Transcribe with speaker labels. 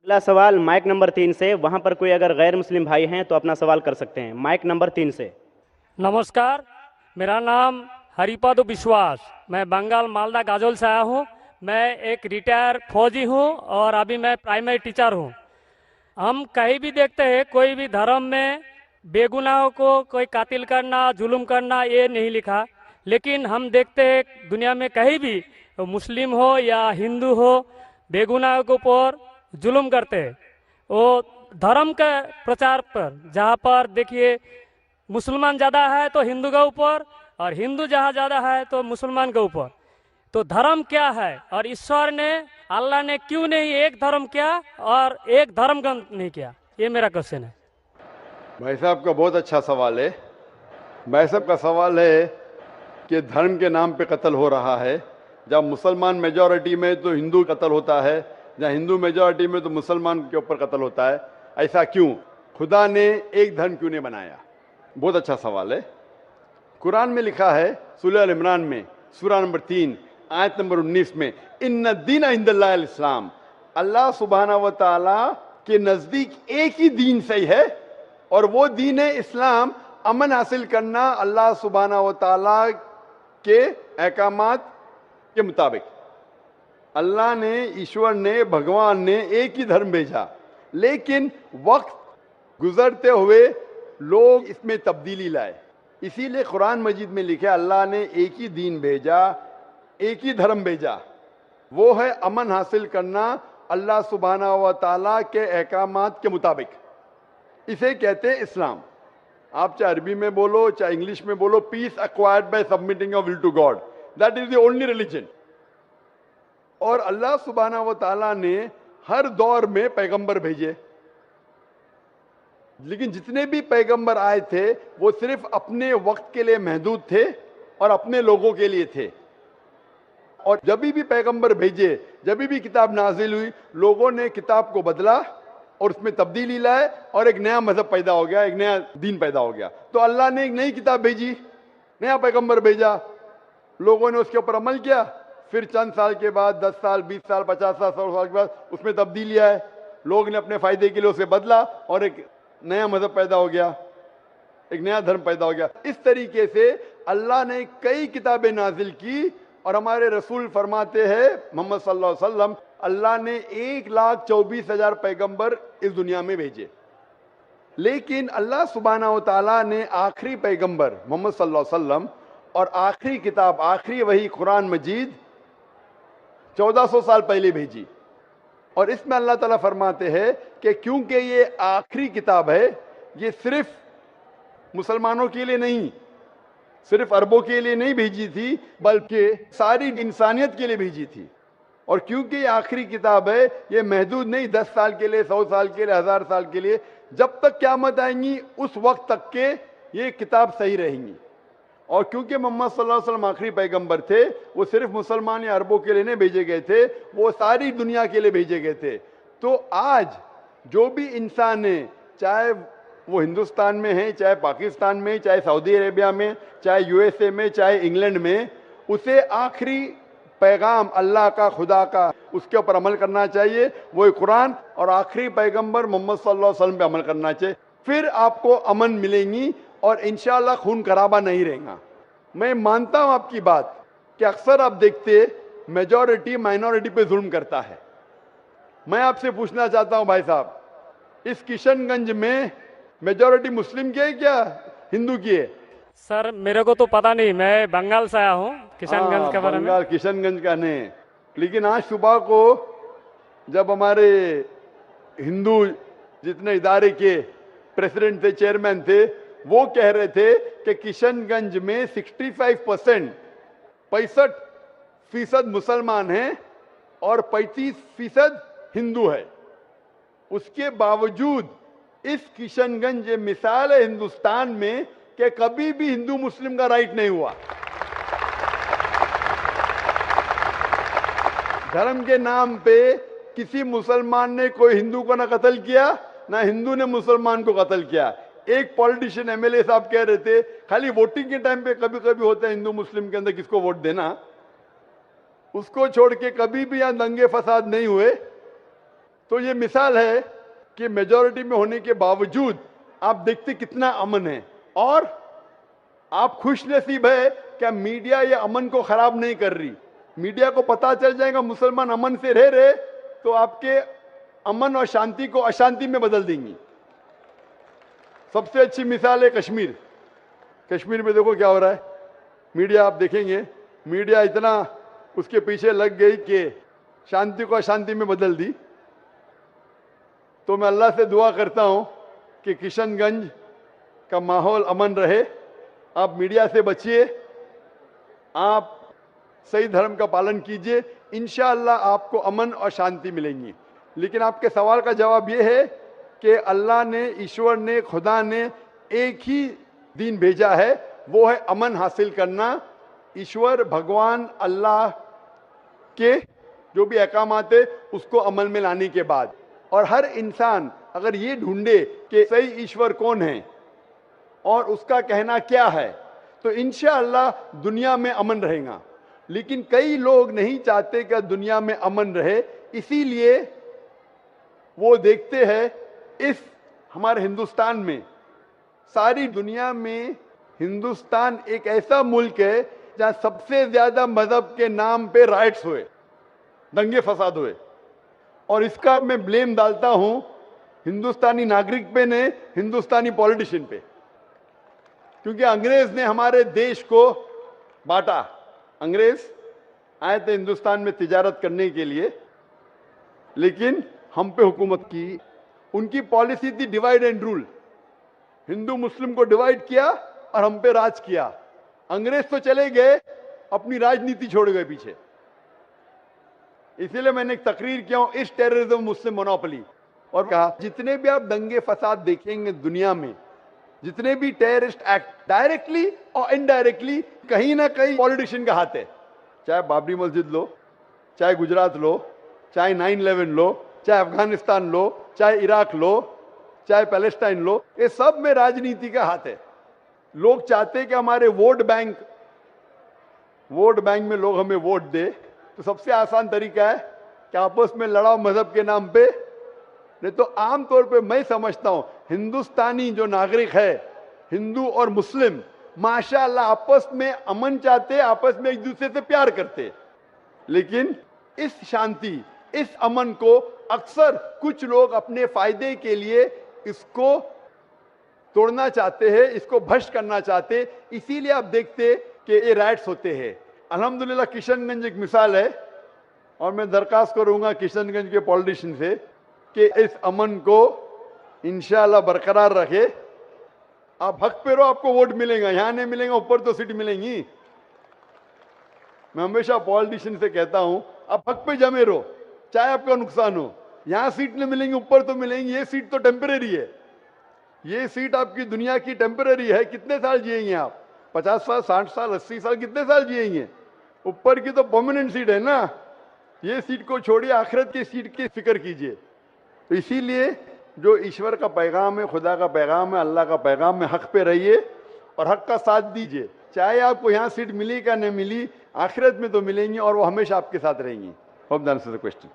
Speaker 1: अगला सवाल mic number 3 से, वहां पर कोई अगर गैर मुस्लिम भाई हैं तो अपना सवाल कर सकते हैं। माइक नंबर 3 से।
Speaker 2: नमस्कार, मेरा नाम हरिपद विश्वास, मैं बंगाल मालदा गाजोल से आया हूँ। मैं एक रिटायर फौजी हूँ और अभी मैं प्राइमरी टीचर हूँ। हम कहीं भी देखते हैं कोई भी धर्म में बेगुनाहों को कोई कातिल करना, जुल्म करना, ये नहीं लिखा। लेकिन हम देखते हैं दुनिया में कहीं भी मुस्लिम हो या हिंदू हो, बेगुनाहों के ऊपर जुल्म करते हैं। वो धर्म के प्रचार पर, जहाँ पर देखिए मुसलमान ज़्यादा है तो हिंदू के ऊपर, और हिंदू जहाँ ज़्यादा है तो मुसलमान के ऊपर। तो धर्म क्या है, और ईश्वर ने, अल्लाह ने क्यों नहीं एक धर्म किया और एक धर्म ग्रंथ नहीं किया? ये मेरा क्वेश्चन है।
Speaker 3: भाई साहब का बहुत अच्छा सवाल है। भाई साहब का सवाल है कि धर्म के नाम पे कत्ल हो रहा है। जब मुसलमान मेजॉरिटी में तो हिंदू कत्ल होता है, जहाँ हिंदू मेजॉरिटी में तो मुसलमान के ऊपर कत्ल होता है। ऐसा क्यों? खुदा ने एक धर्म क्यों नहीं बनाया? बहुत अच्छा सवाल है। कुरान में लिखा है सूरह अल इमरान में, सूरह नंबर 3 आयत नंबर 19 में, इन्ना दीन इंदल्लाहिल इस्लाम, अल्लाह सुब्हानहू व तआला के नजदीक एक ही दीन सही है और वो दीन है इस्लाम। अमन हासिल करना अल्लाह सुब्हानहू व तआला के अहकामात के मुताबिक। अल्लाह ने, ईश्वर ने, भगवान ने एक ही धर्म भेजा, लेकिन वक्त गुजरते हुए लोग इसमें तब्दीली लाए। इसीलिए कुरान मजीद में लिखा अल्लाह ने एक ही दीन भेजा, एक ही धर्म भेजा, वो है अमन हासिल करना अल्लाह सुब्हानहू व तआला के अहकामात के मुताबिक। इसे कहते हैं इस्लाम। आप चाहे अरबी में बोलो, चाहे इंग्लिश में बोलो, peace acquired by submitting your will to God, that is the only religion. और अल्लाह सुब्हानहू व तआला ने हर दौर में पैगंबर भेजे, लेकिन जितने भी पैगंबर आए थे वो सिर्फ अपने वक्त के लिए महदूद थे और अपने लोगों के लिए थे। और जब भी पैगंबर भेजे, जब भी किताब नाजिल हुई, लोगों ने किताब को बदला और उसमें तब्दीली लाए और एक नया मजहब पैदा हो गया, एक नया दीन पैदा हो गया। तो अल्लाह ने एक नई किताब भेजी, नया पैगंबर भेजा, लोगों ने उसके ऊपर अमल किया। फिर चंद साल के बाद, 10 साल, 20 साल, 50 साल, 100 साल के बाद उसमें तब्दीली आए, लोग ने अपने फायदे के लिए उसे बदला और एक नया मजहब पैदा हो गया, एक नया धर्म पैदा हो गया। इस तरीके से अल्लाह ने कई किताबें नाजिल की और हमारे रसूल फरमाते हैं मोहम्मद सल्लल्लाहु अलैहि वसल्लम, अल्लाह ने 1,24,000 पैगंबर इस दुनिया में भेजे। लेकिन अल्लाह सुब्हानहू तआला ने आखिरी पैगंबर मोहम्मद सल्लल्लाहु अलैहि वसल्लम और आखिरी किताब, आखिरी वही कुरान मजीद 1400 साल पहले भेजी। और इसमें अल्लाह ताला फरमाते हैं कि क्योंकि ये आखिरी किताब है, ये सिर्फ मुसलमानों के लिए नहीं, सिर्फ अरबों के लिए नहीं भेजी थी, बल्कि सारी इंसानियत के लिए भेजी थी। और क्योंकि ये आखिरी किताब है, ये महदूद नहीं 10 साल के लिए, 100 साल के लिए, 1000 साल के लिए, जब तक क़यामत आएंगी उस वक्त तक के ये किताब सही रहेंगी। और क्योंकि मोहम्मद सल्लल्लाहु अलैहि वसल्लम आखिरी पैगंबर थे, वो सिर्फ मुसलमान या अरबों के लिए नहीं भेजे गए थे, वो सारी दुनिया के लिए भेजे गए थे। तो आज जो भी इंसान है, चाहे वो हिंदुस्तान में है, चाहे पाकिस्तान में, चाहे सऊदी अरेबिया में, चाहे यूएसए में, चाहे इंग्लैंड में, उसे आखिरी पैगाम अल्लाह का, खुदा का, उसके ऊपर अमल करना चाहिए, वो कुरान और आखिरी पैगंबर मोहम्मद सल्लल्लाहु अलैहि वसल्लम पे अमल करना चाहिए। फिर आपको अमन मिलेंगी और इंशाअल्लाह खून खराबा नहीं रहेगा। मैं मानता हूं आपकी बात कि अक्सर आप देखते मेजॉरिटी माइनॉरिटी पे जुल्म करता है। मैं आपसे पूछना चाहता हूं भाई साहब, इस किशनगंज में मेजॉरिटी मुस्लिम की है क्या हिंदू की है?
Speaker 2: सर मेरे को तो पता नहीं, मैं बंगाल से आया हूँ, किशनगंज के बारे में।
Speaker 3: बंगाल किशनगंज का नहीं, लेकिन आज सुबह को जब हमारे हिंदू जितने इदारे के प्रेसिडेंट थे, चेयरमैन थे, वो कह रहे थे कि किशनगंज में 65% मुसलमान हैं और 35% हिंदू है। उसके बावजूद इस किशनगंज ये मिसाल है हिंदुस्तान में कि कभी भी हिंदू मुस्लिम का राइट नहीं हुआ। धर्म के नाम पे किसी मुसलमान ने कोई हिंदू को ना कत्ल किया, ना हिंदू ने मुसलमान को कत्ल किया। एक पॉलिटिशियन एमएलए साहब कह रहे थे खाली वोटिंग के टाइम पे कभी कभी होता है हिंदू मुस्लिम के अंदर किसको वोट देना, उसको छोड़ के कभी भी यहां दंगे फसाद नहीं हुए। تو یہ مثال ہے کہ میجورٹی میں ہونے کے باوجود آپ دیکھتے کتنا امن ہے، اور آپ خوش نصیب ہے کہ میڈیا یہ امن کو خراب نہیں کر رہی. میڈیا کو پتا چل جائے گا مسلمان امن سے رہ رہے تو آپ کے امن اور شانتی کو اشانتی میں بدل دیں گی. سب سے اچھی مثال ہے کشمیر. کشمیر میں دیکھو کیا ہو رہا ہے. میڈیا آپ دیکھیں گے، میڈیا اتنا اس کے پیچھے لگ گئی کہ شانتی کو اشانتی میں بدل دی. تو میں اللہ سے دعا کرتا ہوں کہ کشن گنج کا ماحول امن رہے. آپ میڈیا سے بچیے، آپ صحیح دھرم کا پالن کیجئے، انشاءاللہ آپ کو امن اور شانتی ملیں گی. لیکن آپ کے سوال کا جواب یہ ہے کہ اللہ نے، ایشور نے، خدا نے ایک ہی دین بھیجا ہے، وہ ہے امن حاصل کرنا. ایشور بھگوان اللہ کے جو بھی احکامات ہے اس کو عمل میں لانے کے بعد، اور ہر انسان اگر یہ ڈھونڈے کہ صحیح ایشور کون ہے اور اس کا کہنا کیا ہے تو انشاءاللہ دنیا میں امن رہے گا. لیکن کئی لوگ نہیں چاہتے کہ دنیا میں امن رہے، اسی لیے وہ دیکھتے ہیں اس ہمارے ہندوستان میں، ساری دنیا میں ہندوستان ایک ایسا ملک ہے جہاں سب سے زیادہ مذہب کے نام پہ رائٹس ہوئے، دنگے فساد ہوئے. اور اس کا میں بلیم ڈالتا ہوں ہندوستانی ناگرک پہ نہیں، ہندوستانی پولیٹیشین پہ، کیونکہ انگریز نے ہمارے دیش کو بانٹا. انگریز آئے تھے ہندوستان میں تجارت کرنے کے لیے، لیکن ہم پہ حکومت کی. ان کی پالیسی تھی ڈیوائڈ اینڈ رول، ہندو مسلم کو ڈیوائڈ کیا اور ہم پہ راج کیا. انگریز تو چلے گئے، اپنی راجنیتی چھوڑ گئے پیچھے. اسی لیے میں نے ایک تقریر کیا ہوں اس ٹیررزم مسلم مونوپلی، اور کہا جتنے بھی آپ دنگے فساد دیکھیں گے دنیا میں، جتنے بھی ٹیررسٹ ایکٹ ڈائریکٹلی اور انڈائریکٹلی کہیں نہ کہیں پولیٹیشین کا ہاتھ ہے. چاہے بابری مسجد لو، چاہے گجرات لو، چاہے 9/11 لو، چاہے افغانستان لو، چاہے عراق لو، چاہے پیلسٹائن لو، یہ سب میں راجنیتی کا ہاتھ ہے. لوگ چاہتے کہ ہمارے ووٹ بینک میں لوگ ہمیں ووٹ دے، تو سب سے آسان طریقہ ہے کہ آپس میں لڑاؤ مذہب کے نام پہ. نہیں تو عام طور پہ میں سمجھتا ہوں ہندوستانی جو ناگرک ہے، ہندو اور مسلم، ماشاءاللہ آپس میں امن چاہتے، آپس میں ایک دوسرے سے پیار کرتے. لیکن اس شانتی، اس امن کو اکثر کچھ لوگ اپنے فائدے کے لیے اس کو توڑنا چاہتے ہیں، اس کو بھسٹ کرنا چاہتے. اسی لیے آپ دیکھتے کہ یہ رائٹس ہوتے ہیں. الحمدللہ کشن گنج ایک مثال ہے، اور میں درخواست کروں گا کشن گنج کے پولیٹیشین سے کہ اس امن کو انشاءاللہ برقرار رکھے. آپ حق پہ رہو، آپ کو ووٹ ملے گا. یہاں نہیں ملیں گا، اوپر تو سیٹ ملیں گی. میں ہمیشہ پولیٹیشین سے کہتا ہوں آپ حق پہ جمے رہو، چاہے آپ کا نقصان ہو. یہاں سیٹ نہیں ملیں گی، اوپر تو ملیں گی. یہ سیٹ تو ٹیمپریری ہے، یہ سیٹ آپ کی دنیا کی ٹیمپریری ہے. کتنے سال جیئیں گے آپ؟ 50 سال، 60 سال، 80 سال، کتنے سال جیئیں گے؟ اوپر کی تو پرماننٹ سیٹ ہے نا. یہ سیٹ کو چھوڑیے، آخرت کی سیٹ کی فکر کیجئے. تو اسی لیے جو ایشور کا پیغام ہے، خدا کا پیغام ہے، اللہ کا پیغام ہے، حق پہ رہیے اور حق کا ساتھ دیجئے. چاہے آپ کو یہاں سیٹ ملی کا نہیں ملی، آخرت میں تو ملیں گی اور وہ ہمیشہ آپ کے ساتھ رہیں گی. Hope that answers the question.